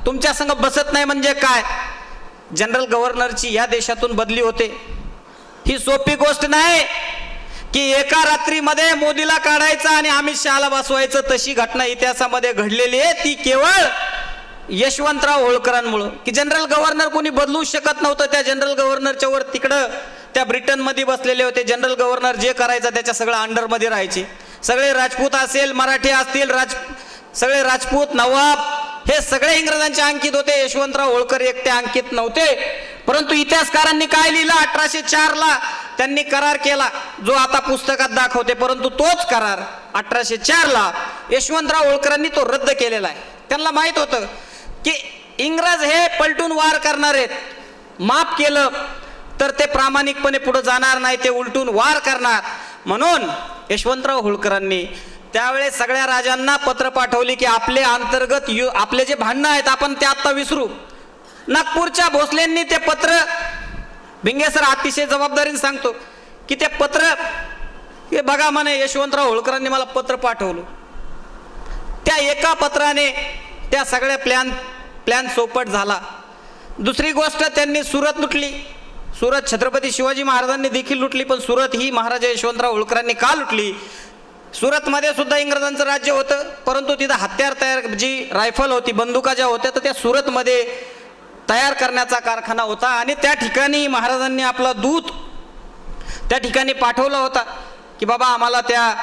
तुमच्या संग बसत नाही म्हणजे काय? जनरल गव्हर्नरची या देशातून बदली होते ही सोपी गोष्ट नाही की एका रात्रीमध्ये मोदीला काढायचं आणि अमित शहाला बसवायचं. तशी घटना इतिहासामध्ये घडलेली आहे. ती केवळ यशवंतराव होळकरांमुळं, की जनरल गव्हर्नर कोणी बदलू शकत नव्हतं. त्या जनरल गव्हर्नरच्या वर तिकडं त्या ब्रिटनमध्ये बसलेले होते. जनरल गव्हर्नर जे करायचं त्याच्या सगळं अंडरमध्ये राहायचे. सगळे राजपूत असेल, मराठी असतील, सगळे राजपूत नवाब हे सगळे इंग्रजांचे अंकित होते. यशवंतराव होळकर एकटे अंकित नव्हते. परंतु इतिहासकारांनी काय लिहिलं? 1804 ला त्यांनी करार केला जो आता पुस्तकात दाखवते. परंतु तोच करार 1804 ला यशवंतराव होळकरांनी तो रद्द केलेला आहे. त्यांना माहित होतं की इंग्रज हे पलटून वार करणार आहेत. माफ केलं तर ते प्रामाणिकपणे पुढे जाणार नाही, ते उलटून वार करणार. म्हणून यशवंतराव होळकरांनी त्यावेळेस सगळ्या राजांना पत्र पाठवली की आपले अंतर्गत आपले जे भांडणं आहेत आपण ते आता विसरू. नागपूरच्या भोसलेंनी ते पत्र, भिंगे सर अतिशय जबाबदारीने सांगतो की ते पत्र हे बघा म्हणे यशवंतराव होळकरांनी मला पत्र पाठवलं. त्या एका पत्राने त्या सगळ्या प्लॅन चौपट झाला. दुसरी गोष्ट, त्यांनी सुरत लुटली. सुरत छत्रपती शिवाजी महाराजांनी देखील लुटली, पण सुरत ही महाराजा यशवंतराव होळकरांनी का लुटली? सुरतमध्ये सुद्धा इंग्रजांचं राज्य होतं, परंतु तिथं हत्यार तयार, जी रायफल होती, बंदुका ज्या होत्या, तर त्या सुरतमध्ये तयार करण्याचा कारखाना होता. आणि त्या ठिकाणी महाराजांनी आपला दूत त्या ठिकाणी पाठवला होता की बाबा आम्हाला त्या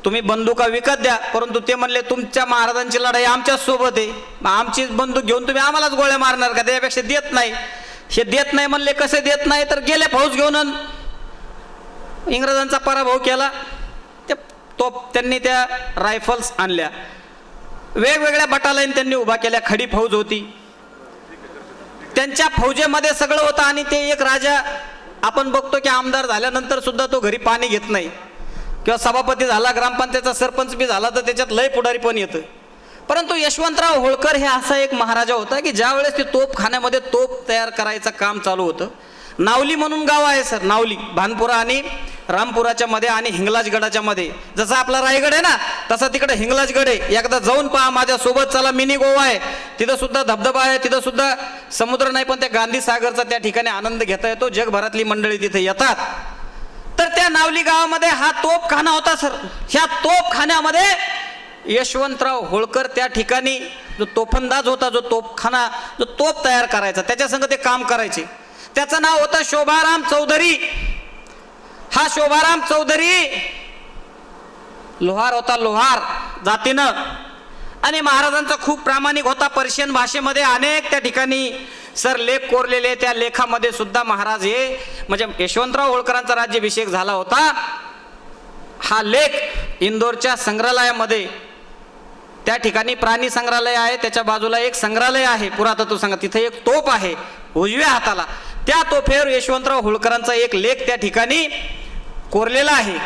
तुम्ही बंदुका विकत द्या. परंतु ते म्हणले तुमच्या महाराजांची लढाई आमच्याच सोबत आहे, आमची बंदूक घेऊन तुम्ही आम्हालाच गोळ्या मारणार का? त्यापेक्षा देत नाही. हे देत नाही म्हणले. कसे देत नाही? तर गेले फौज घेऊन इंग्रजांचा पराभव केला. त्यांनी त्या रायफल्स आणल्या, वेगवेगळ्या बटालियन त्यांनी उभा केल्या. खडी फौज होती, त्यांच्या फौजेमध्ये सगळं होतं. आणि ते एक राजा आपण बघतो की आमदार झाल्यानंतर सुद्धा तो घरी पाणी घेत नाही, किंवा सभापती झाला, ग्रामपंचायतचा सरपंच बी झाला तर त्याच्यात लय पुढारी पण येतं. परंतु यशवंतराव होळकर हे असा एक महाराजा होता की ज्या वेळेस ते तोपखान्यामध्ये तोप तयार करायचं काम चालू होतं. नावली म्हणून गाव आहे सर, नावली, भानपुरा आणि रामपुराच्या मध्ये आणि हिंगलाजगडाच्या मध्ये. जसा आपला रायगड आहे ना तसा तिकडे हिंगलाजगड आहे. एकदा जाऊन पहा, माझ्या सोबत चला. मिनी गोवा आहे, तिथं सुद्धा धबधबा आहे, तिथं सुद्धा समुद्र नाही, पण त्या गांधी सागरचा त्या ठिकाणी आनंद घेता येतो. जगभरातली मंडळी तिथे येतात. तर त्या नावली गावामध्ये हा तोपखाना होता सर. ह्या तोपखान्यामध्ये यशवंतराव होळकर त्या ठिकाणी जो तोफंदाज होता, जो तोपखाना, जो तोप तयार करायचा, त्याच्या संग ते काम करायचे. त्याचं नाव होतं शोभाराम चौधरी. हा शोभाराम चौधरी लोहार होता, लोहार जातीनं, आणि महाराजांचा खूप प्रामाणिक होता. पर्शियन भाषेमध्ये अनेक त्या ठिकाणी सर लेख कोरलेले. त्या लेखामध्ये सुद्धा महाराज हे म्हणजे यशवंतराव होळकरांचा राज्याभिषेक झाला होता. हा लेख इंदोरच्या संग्रहालयामध्ये, त्या ठिकाणी प्राणी संग्रहालय आहे, त्याच्या बाजूला एक संग्रहालय आहे पुरातत्व संघ, तिथे एक तोप आहे उजव्या हाताला. त्या तोफेवर यशवंतराव होळकरांचा एक लेख त्या ठिकाणी कोरलेला आहे.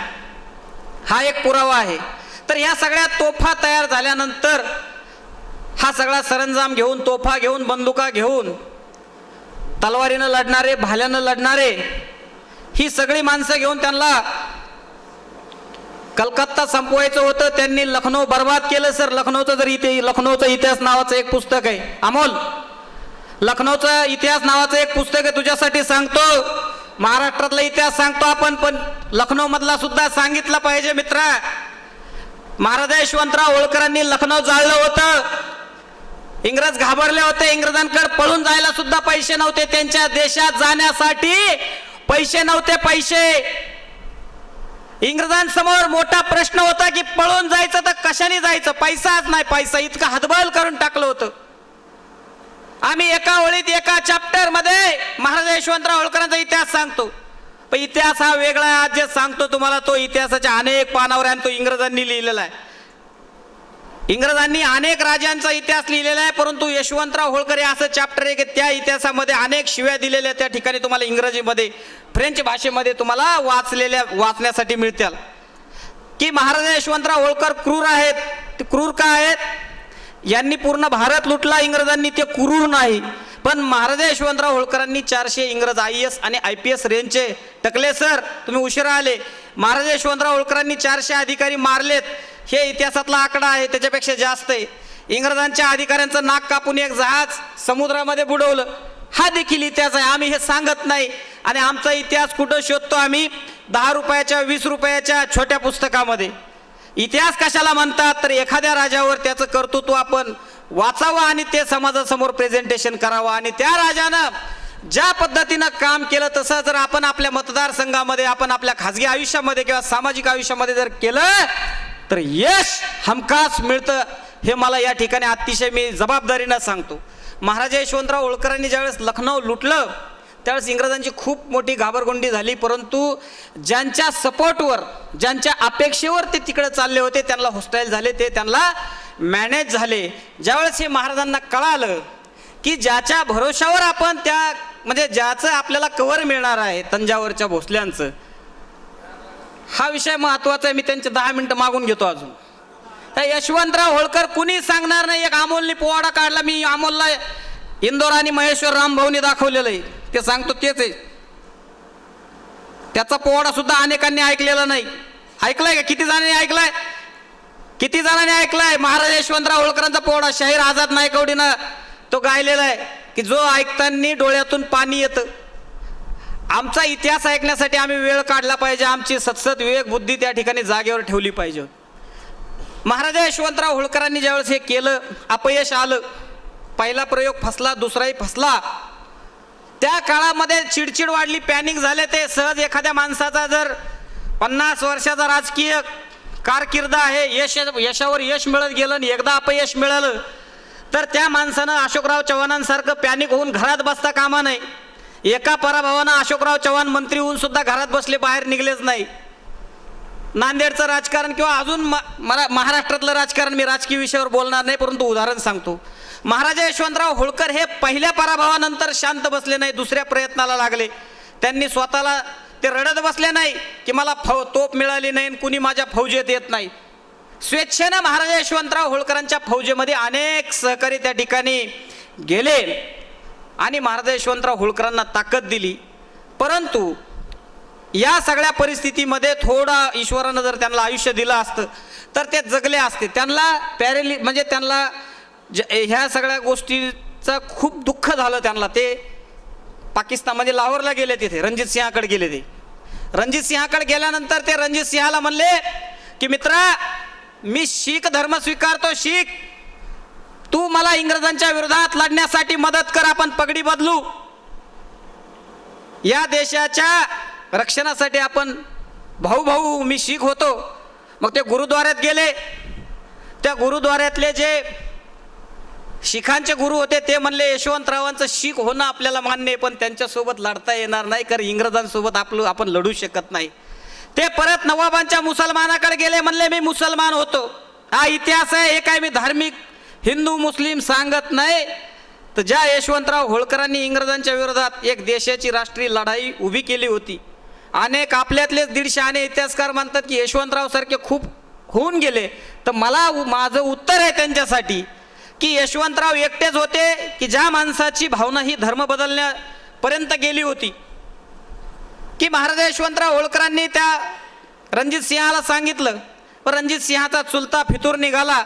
हा एक पुरावा आहे. तर ह्या सगळ्या तोफा तयार झाल्यानंतर हा सगळा सरंजाम घेऊन, तोफा घेऊन, बंदुका घेऊन, तलवारीनं लढणारे, भाल्यानं लढणारे, ही सगळी माणसं घेऊन त्यांना कलकत्ता संपवायचं होतं. त्यांनी लखनौ बर्बाद केलं सर. लखनौचं जर लखनौचा इतिहास नावाचं एक पुस्तक आहे अमोल, लखनौचा इतिहास नावाचं एक पुस्तक आहे, तुझ्यासाठी सांगतो. महाराष्ट्रातला इतिहास सांगतो आपण, पण लखनौ मधला सुद्धा सांगितला पाहिजे मित्रा. महाराजा यशवंतराव होळकरांनी लखनौ जाळलं होतं. इंग्रज घाबरले होते. इंग्रजांकडे पळून जायला सुद्धा पैसे नव्हते. त्यांच्या देशात जाण्यासाठी पैसे नव्हते. पैसे इंग्रजांसमोर मोठा प्रश्न होता की पळून जायचं तर कशाने जायचं? पैसाच नाही. पैसा इतकं हतबल करून टाकलं होतं. आम्ही एका ओळीत, एका चॅप्टर मध्ये महाराजा यशवंतराव होळकरांचा इतिहास सांगतो. पण इतिहास हा वेगळा आहे. आज जे सांगतो तुम्हाला तो इतिहासाच्या अनेक पानावर आहे, तो इंग्रजांनी लिहिलेला आहे. इंग्रजांनी अनेक राजांचा इतिहास लिहिलेला आहे, परंतु यशवंतराव होळकर हे असं चॅप्टर आहे की त्या इतिहासामध्ये अनेक शिव्या दिलेल्या त्या ठिकाणी तुम्हाला इंग्रजीमध्ये, फ्रेंच भाषेमध्ये तुम्हाला वाचण्यासाठी मिळतील की महाराजा यशवंतराव होळकर क्रूर आहेत. ते क्रूर का आहेत? यांनी पूर्ण भारत लुटला इंग्रजांनी, ते क्रूर नाही. पण महाराजा यशवंतराव होळकरांनी 400 इंग्रज IAS आणि IPS रेंजचे टकले सर, तुम्ही उशिरा आले. महाराजा यशवंतराव होळकरांनी 400 अधिकारी मारलेत. हे इतिहासातला आकडा आहे, त्याच्यापेक्षा जास्त आहे. इंग्रजांच्या अधिकाऱ्यांचं नाक कापून एक जहाज समुद्रामध्ये बुडवलं, हा देखील इतिहास आहे. आम्ही हे सांगत नाही आणि आमचा इतिहास कुठं शोधतो आम्ही? 10 रुपयाच्या 20 रुपयाच्या छोट्या पुस्तकामध्ये. इतिहास कशाला म्हणतात? तर एखाद्या राजावर त्याचं कर्तृत्व आपण वाचावं आणि ते समाजासमोर प्रेझेंटेशन करावं. आणि त्या राजानं ज्या पद्धतीनं काम केलं तसं जर आपण आपल्या मतदारसंघामध्ये, आपण आपल्या खाजगी आयुष्यामध्ये किंवा सामाजिक आयुष्यामध्ये जर केलं तर यश हमखास मिळतं. हे मला या ठिकाणी अतिशय मी जबाबदारीनं सांगतो. महाराजा यशवंतराव होळकरांनी ज्यावेळेस लखनौ लुटलं त्यावेळेस इंग्रजांची खूप मोठी घाबरगुंडी झाली, परंतु ज्यांच्या सपोर्टवर, ज्यांच्या अपेक्षेवर ते तिकडे चालले होते त्यांना हॉस्टाईल झाले, ते त्यांना मॅनेज झाले. ज्यावेळेस हे महाराजांना कळालं की ज्याच्या भरोशावर आपण त्या म्हणजे ज्याचं आपल्याला कव्हर मिळणार आहे तंजावरच्या भोसल्यांचं, हा विषय महत्वाचा आहे. मी त्यांचे 10 मिनिटं मागून घेतो अजून. यशवंतराव होळकर कुणी सांगणार नाही. एक अमोलने पोवाडा काढला, मी अमोलला इंदोर आणि महेश्वर रामभाऊनी दाखवलेलं आहे, ते सांगतो तेच आहे. त्याचा पोवाडा सुद्धा अनेकांनी ऐकलेला नाही. ऐकलाय का? किती जणांनी ऐकलाय? किती जणांनी ऐकलाय? महाराज यशवंतराव होळकरांचा पोवाडा शाहीर आझाद नायकवडीनं तो गायलेला आहे की जो ऐकताना डोळ्यातून पाणी येतं. आमचा इतिहास ऐकण्यासाठी आम्ही वेळ काढला पाहिजे, आमची सतसत विवेक बुद्धी त्या ठिकाणी जागेवर ठेवली पाहिजे. महाराजा यशवंतराव होळकरांनी ज्यावेळेस हे केलं, अपयश आलं, पहिला प्रयोग फसला, दुसराही फसला. त्या काळामध्ये चिडचिड वाढली, पॅनिक झाले. ते सहज एखाद्या माणसाचा जर 50 वर्षाचा राजकीय कारकीर्द आहे, यशावर यश मिळत गेलं आणि एकदा अपयश मिळालं तर त्या माणसानं अशोकराव चव्हाणांसारखं पॅनिक होऊन घरात बसता कामा नये. एका पराभवानं अशोकराव चव्हाण मंत्री होऊन सुद्धा घरात बसले, बाहेर निघलेच नाही. नांदेडचं राजकारण किंवा अजून महाराष्ट्रातलं राजकारण, मी राजकीय विषयावर बोलणार नाही, परंतु उदाहरण सांगतो. महाराजा यशवंतराव होळकर हे पहिल्या पराभवानंतर शांत बसले नाही, दुसऱ्या प्रयत्नाला लागले. त्यांनी स्वतःला ते रडत बसले नाही की मला तोप मिळाली नाही, कुणी माझ्या फौजेत येत नाही. स्वेच्छेनं महाराजा यशवंतराव होळकरांच्या फौजेमध्ये अनेक सहकारी त्या ठिकाणी गेले आणि महाराजा यशवंतराव होळकरांना ताकद दिली. परंतु या सगळ्या परिस्थितीमध्ये थोडा ईश्वरानं जर त्यांना आयुष्य दिलं असतं तर ते जगले असते. त्यांना म्हणजे त्यांना ह्या सगळ्या गोष्टीचं खूप दुःख झालं. त्यांना ते पाकिस्तान म्हणजे लाहोरला गेले, तिथे रणजित सिंहाकडे गेले. ते रणजित सिंहाकडे गेल्यानंतर ते रणजित सिंहाला म्हणले की मित्रा, मी शीख धर्म स्वीकारतो, शीख, तू मला इंग्रजांच्या विरोधात लढण्यासाठी मदत कर, आपण पगडी बदलू, या देशाच्या रक्षणासाठी आपण भाऊ भाऊ, मी शीख होतो. मग ते गुरुद्वाऱ्यात गेले. त्या गुरुद्वाऱ्यातले जे शिखांचे गुरु होते ते म्हणले यशवंतरावांचं शीख होणं आपल्याला मान्य आहे, पण त्यांच्यासोबत लढता येणार नाही, कारण इंग्रजांसोबत आपण लढू शकत नाही. ते परत नवाबांच्या मुसलमानाकडे गेले, म्हणले मी मुसलमान होतो. हा इतिहास आहे, हे काय मी धार्मिक हिंदू मुस्लिम सांगत नाही. तर ज्या यशवंतराव होळकरांनी इंग्रजांच्या विरोधात एक देशाची राष्ट्रीय लढाई उभी केली होती, अनेक आपल्यातलेच 150 इतिहासकार म्हणतात की यशवंतराव सारखे खूप होऊन गेले. तर माझं उत्तर आहे त्यांच्यासाठी की यशवंतराव एकटेच होते की ज्या माणसाची भावना ही धर्म बदलण्यापर्यंत गेली होती. की महाराजा यशवंतराव होळकरांनी त्या रणजित सिंहाला सांगितलं, पण रणजित सिंहाचा चुलता फितूर निघाला,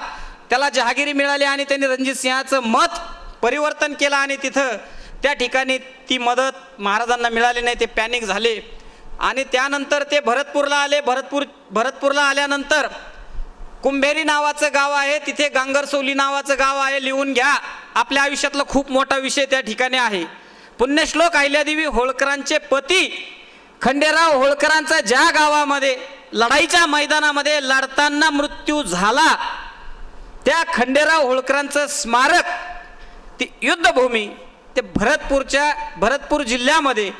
त्याला जहागिरी मिळाली आणि त्यांनी रणजित सिंहाचं मत परिवर्तन केलं आणि तिथं त्या ठिकाणी ती मदत महाराजांना मिळाली नाही. ते पॅनिक झाले आणि त्यानंतर ते भरतपूरला आले. भरतपूरला आल्यानंतर कुंभेरी नावाचं गाव आहे, तिथे गांगरसोली नावाचं गाव आहे, लिहून घ्या. आपल्या आयुष्यातला खूप मोठा विषय त्या ठिकाणी आहे. पुण्यश्लोक अहिल्यादेवी होळकरांचे पती खंडेराव होळकरांचा ज्या गावामध्ये लढाईच्या मैदानामध्ये लढताना मृत्यू झाला, त्या खंडेराव होळकरांचं स्मारक, ती युद्धभूमी, ते भरतपूर जिल्ह्यामध्ये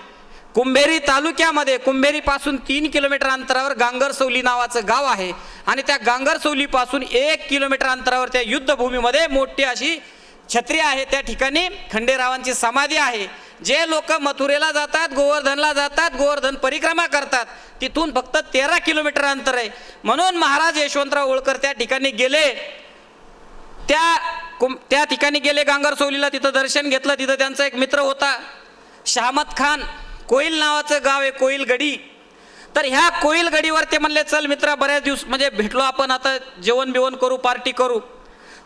कुंभेरी तालुक्यामध्ये, कुंभेरीपासून 3 किलोमीटर अंतरावर गांगरसौली नावाचं गाव आहे आणि त्या गांगरसौलीपासून 1 किलोमीटर अंतरावर त्या युद्धभूमीमध्ये मोठी अशी छत्री आहे. त्या ठिकाणी खंडेरावांची समाधी आहे. जे लोक मथुरेला जातात, गोवर्धनला जातात, गोवर्धन परिक्रमा करतात, तिथून फक्त 13 किलोमीटर अंतर आहे. म्हणून महाराज यशवंतराव होळकर त्या ठिकाणी गेले. त्या ठिकाणी गेले गांगरसौलीला, तिथं दर्शन घेतलं. तिथं त्यांचा एक मित्र होता शहामत खान, कोईल नावाचं गाव आहे, कोईल गडी. तर ह्या कोईल गडीवर ते म्हणले चल मित्रा, बऱ्याच दिवस म्हणजे भेटलो आपण, आता जेवण बिवण करू, पार्टी करू.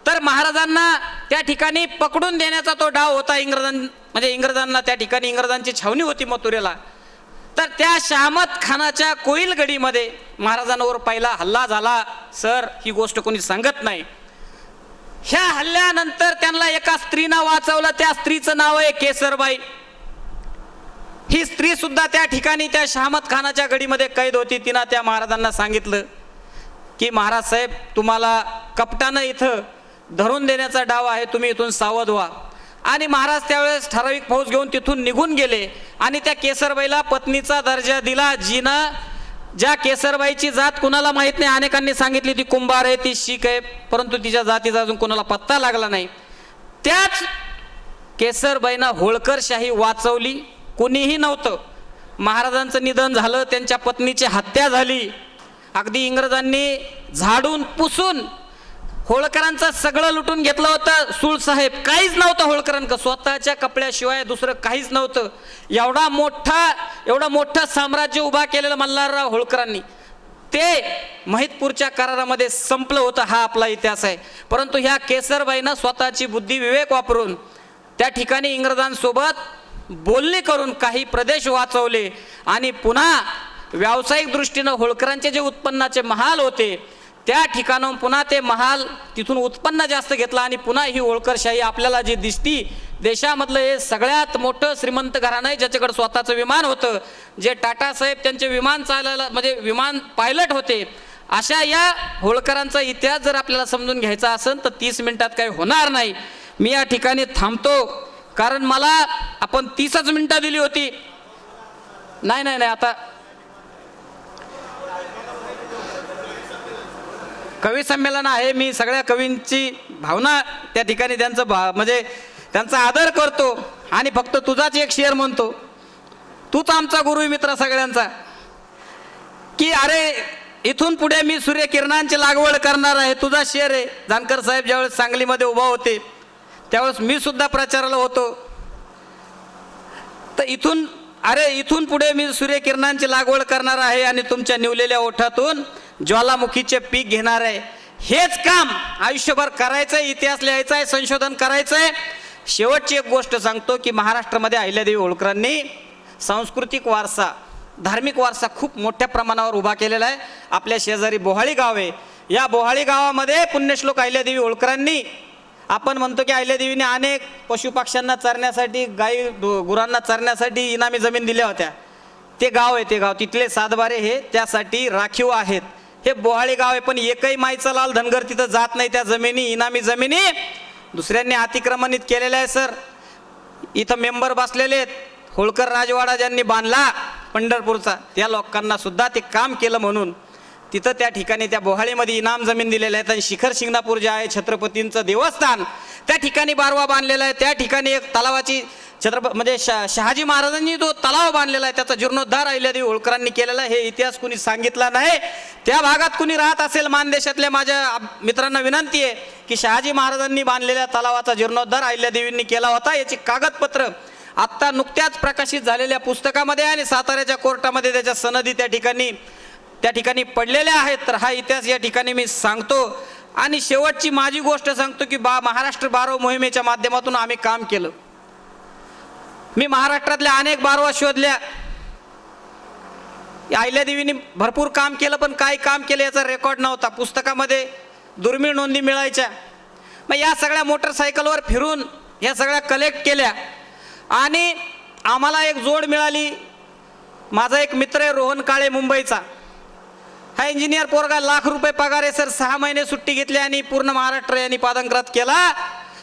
तर महाराजांना त्या ठिकाणी पकडून देण्याचा तो डाव होता. इंग्रजांना त्या ठिकाणी इंग्रजांची छावणी होती मथुरेला. तर त्या शहामत खानाच्या कोइलगडीमध्ये महाराजांवर पहिला हल्ला झाला. सर, ही गोष्ट कोणी सांगत नाही. ह्या हल्ल्यानंतर त्यांना एका स्त्रीनं वाचवलं. त्या स्त्रीचं नाव आहे केसरबाई. ही स्त्री सुद्धा त्या ठिकाणी त्या शहामत खानाच्या गडीमध्ये कैद होती. तिनं त्या महाराजांना सांगितलं की महाराज साहेब, तुम्हाला कपटानं इथं धरून देण्याचा डाव आहे, तुम्ही इथून सावध व्हा. आणि महाराज त्यावेळेस ठराविक फौज घेऊन तिथून निघून गेले आणि त्या केसरबाईला पत्नीचा दर्जा दिला. जिनं ज्या केसरबाईची जात कुणाला माहीत नाही, अनेकांनी सांगितली ती कुंभार आहे, ती शीख आहे, परंतु तिच्या जातीचा अजून कोणाला पत्ता लागला नाही. त्याच केसरबाईनं होळकरशाही वाचवली. कुणीही नव्हतं. महाराजांचं निधन झालं, त्यांच्या पत्नीची हत्या झाली. अगदी इंग्रजांनी झाडून पुसून होळकरांचं सगळं लुटून घेतलं होतं. सुळसाहेब काहीच नव्हतं होळकरांक, स्वतःच्या कपड्याशिवाय दुसरं काहीच नव्हतं. एवढं मोठं साम्राज्य उभा केलेलं मल्हारराव होळकरांनी, ते महितपूरच्या करारामध्ये संपलं होतं. हा आपला इतिहास आहे. परंतु ह्या केसरबाईनं स्वतःची बुद्धी विवेक वापरून त्या ठिकाणी इंग्रजांसोबत बोलणी करून काही प्रदेश वाचवले आणि पुन्हा व्यावसायिक दृष्टीनं होळकरांचे जे उत्पन्नाचे महाल होते त्या ठिकाणाहून पुन्हा ते महाल तिथून उत्पन्न जास्त घेतलं आणि पुन्हा ही होळकरशाही आपल्याला जी दिसती. देशामधलं हे सगळ्यात मोठं श्रीमंत घराणं आहे ज्याच्याकडे स्वतःचं विमान होतं. जे टाटा साहेब त्यांचे विमान चालायला म्हणजे विमान पायलट होते. अशा या होळकरांचा इतिहास जर आपल्याला समजून घ्यायचा असेल तर 30 मिनिटात काही होणार नाही. मी या ठिकाणी थांबतो, कारण मला आपण 30च मिनिटं दिली होती. नाही आता कवी संमेलन आहे. मी सगळ्या कवींची भावना त्या ठिकाणी म्हणजे त्यांचा आदर करतो आणि फक्त तुझाच एक शेर म्हणतो. तूच आमचा गुरु मित्र सगळ्यांचा, की अरे इथून पुढे मी सूर्यकिरणांची लागवड करणार आहे. तुझा शेर आहे. जानकर साहेब ज्यावेळेस सांगलीमध्ये उभा होते त्यावेळेस मी सुद्धा प्रचाराला होतो. तर इथून पुढे मी सूर्यकिरणांची लागवड करणार आहे आणि तुमच्या निवलेल्या ओठातून ज्वालामुखीचे पीक घेणार आहे. हेच काम आयुष्यभर करायचं आहे, इतिहास लिहायचा आहे, संशोधन करायचं आहे. शेवटची एक गोष्ट सांगतो की महाराष्ट्रामध्ये अहिल्यादेवी होळकरांनी सांस्कृतिक वारसा, धार्मिक वारसा खूप मोठ्या प्रमाणावर उभा केलेला आहे. आपल्या शेजारी बोहाळी गाव आहे. या बोहाळी गावामध्ये पुण्यश्लोक अहिल्यादेवी होळकरांनी, आपण म्हणतो की अहिल्यादेवीने अनेक पशुपक्ष्यांना चरण्यासाठी, गाई गुरांना चरण्यासाठी इनामी जमीन दिल्या होत्या. ते गाव आहे, ते गाव तिथले सातबारे हे त्यासाठी राखीव आहेत. हे बोहाळी गाव आहे, पण एकही माईचा लाल धनगर तिथं जात नाही. त्या जमिनी, इनामी जमिनी दुसऱ्यांनी अतिक्रमणित केलेल्या आहे. सर, इथं मेंबर बसलेले आहेत. होळकर राजवाडा ज्यांनी बांधला पंढरपूरचा, त्या लोकांना सुद्धा ते काम केलं म्हणून तिथं त्या ठिकाणी त्या बोहाळीमध्ये इनाम जमीन दिलेल्या आहेत. आणि शिखर शिंगणापूर जे आहे छत्रपतींचं देवस्थान, त्या ठिकाणी बारवा बांधलेला आहे. त्या ठिकाणी एक तलावाची म्हणजे शहाजी महाराजांनी तो तलाव बांधलेला आहे, त्याचा जीर्णोद्धार अहिल्यादेवी होळकरांनी केलेला आहे. हे इतिहास कुणी सांगितला नाही. त्या भागात कुणी राहत असेल मानदेशातल्या माझ्या मित्रांना विनंती आहे की शहाजी महाराजांनी बांधलेल्या तलावाचा जीर्णोद्धार अहिल्यादेवींनी केला होता. याची कागदपत्र आत्ता नुकत्याच प्रकाशित झालेल्या पुस्तकामध्ये आणि साताऱ्याच्या कोर्टामध्ये त्याच्या सनदी त्या ठिकाणी पडलेल्या आहेत. तर हा इतिहास या ठिकाणी मी सांगतो. आणि शेवटची माझी गोष्ट सांगतो की महाराष्ट्र बारव मोहिमेच्या माध्यमातून आम्ही काम केलं. मी महाराष्ट्रातल्या अनेक बारवा शोधल्या. अहिल्यादेवीने भरपूर काम केलं, पण काय काम केलं याचा रेकॉर्ड नव्हता. पुस्तकामध्ये दुर्मिळ नोंदी मिळायच्या. मग या सगळ्या मोटरसायकलवर फिरून या सगळ्या कलेक्ट केल्या आणि आम्हाला एक जोड मिळाली. माझा एक मित्र आहे रोहन काळे, मुंबईचा. हा इंजिनियर पोरगा, लाख रुपये पगार आहे सर. 6 महिने सुट्टी घेतली आणि पूर्ण महाराष्ट्र यांनी पादंक्रात केला.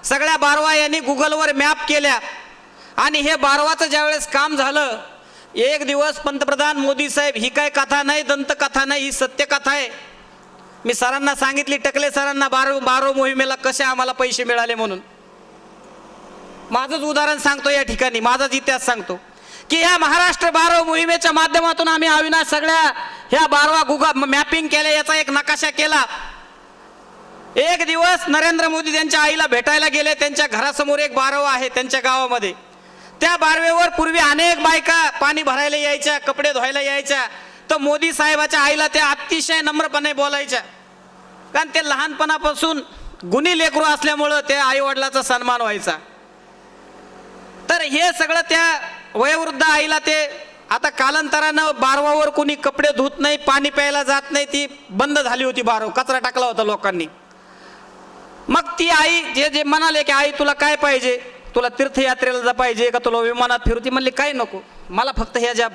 सगळ्या बारवा यांनी गुगलवर मॅप केल्या. आणि हे बारवाचं ज्यावेळेस काम झालं, एक दिवस पंतप्रधान मोदी साहेब, ही काय कथा नाही, दंतकथा नाही, ही सत्यकथा आहे. मी सरांना सांगितली, टकले सरांना, बारव मोहिमेला कसे आम्हाला पैसे मिळाले म्हणून. माझंच उदाहरण सांगतो या ठिकाणी, माझाच इतिहास सांगतो की ह्या महाराष्ट्र बारव मोहिमेच्या माध्यमातून आम्ही अविनाश सगळ्या ह्या बारवा मॅपिंग केल्या, याचा एक नकाशा केला. एक दिवस नरेंद्र मोदी त्यांच्या आईला भेटायला गेले. त्यांच्या घरासमोर एक बारवा आहे त्यांच्या गावामध्ये. त्या बारवेवर पूर्वी अनेक बायका पाणी भरायला यायच्या, कपडे धुवायला यायच्या. तर मोदी साहेबाच्या आईला त्या अतिशय नम्रपणे बोलायच्या, कारण ते लहानपणापासून गुणी लेकरू असल्यामुळं त्या आई वडिलाचा सन्मान व्हायचा. तर हे सगळं त्या वयोवृद्ध आईला ते आता कालांतरानं बारवावर कोणी कपडे धुत नाही, पाणी प्यायला जात नाही, ती बंद झाली होती बारव, कचरा टाकला होता लोकांनी. मग ती आई जे म्हणाले की आई तुला काय पाहिजे, तुला तीर्थयात्रेला जा पाहिजे का तुला विमानात फिरू, ती म्हणली काही नको, मला फक्त ह्या ज्या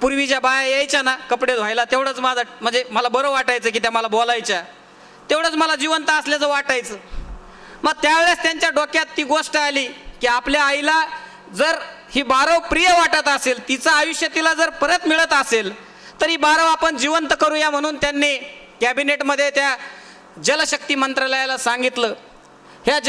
पूर्वीच्या बाया यायच्या ना कपडे धुवायला तेवढंच माझं म्हणजे मला बरं वाटायचं की त्या मला बोलायच्या, तेवढंच मला जिवंत असल्याचं वाटायचं. मग त्यावेळेस त्यांच्या डोक्यात ती गोष्ट आली की आपल्या आईला जर ही बारव प्रिय वाटत असेल, तिचं आयुष्य तिला जर परत मिळत असेल तर ही बारव आपण जिवंत करूया. म्हणून त्यांनी कॅबिनेटमध्ये त्या जलशक्ती मंत्रालयाला सांगितलं ह्या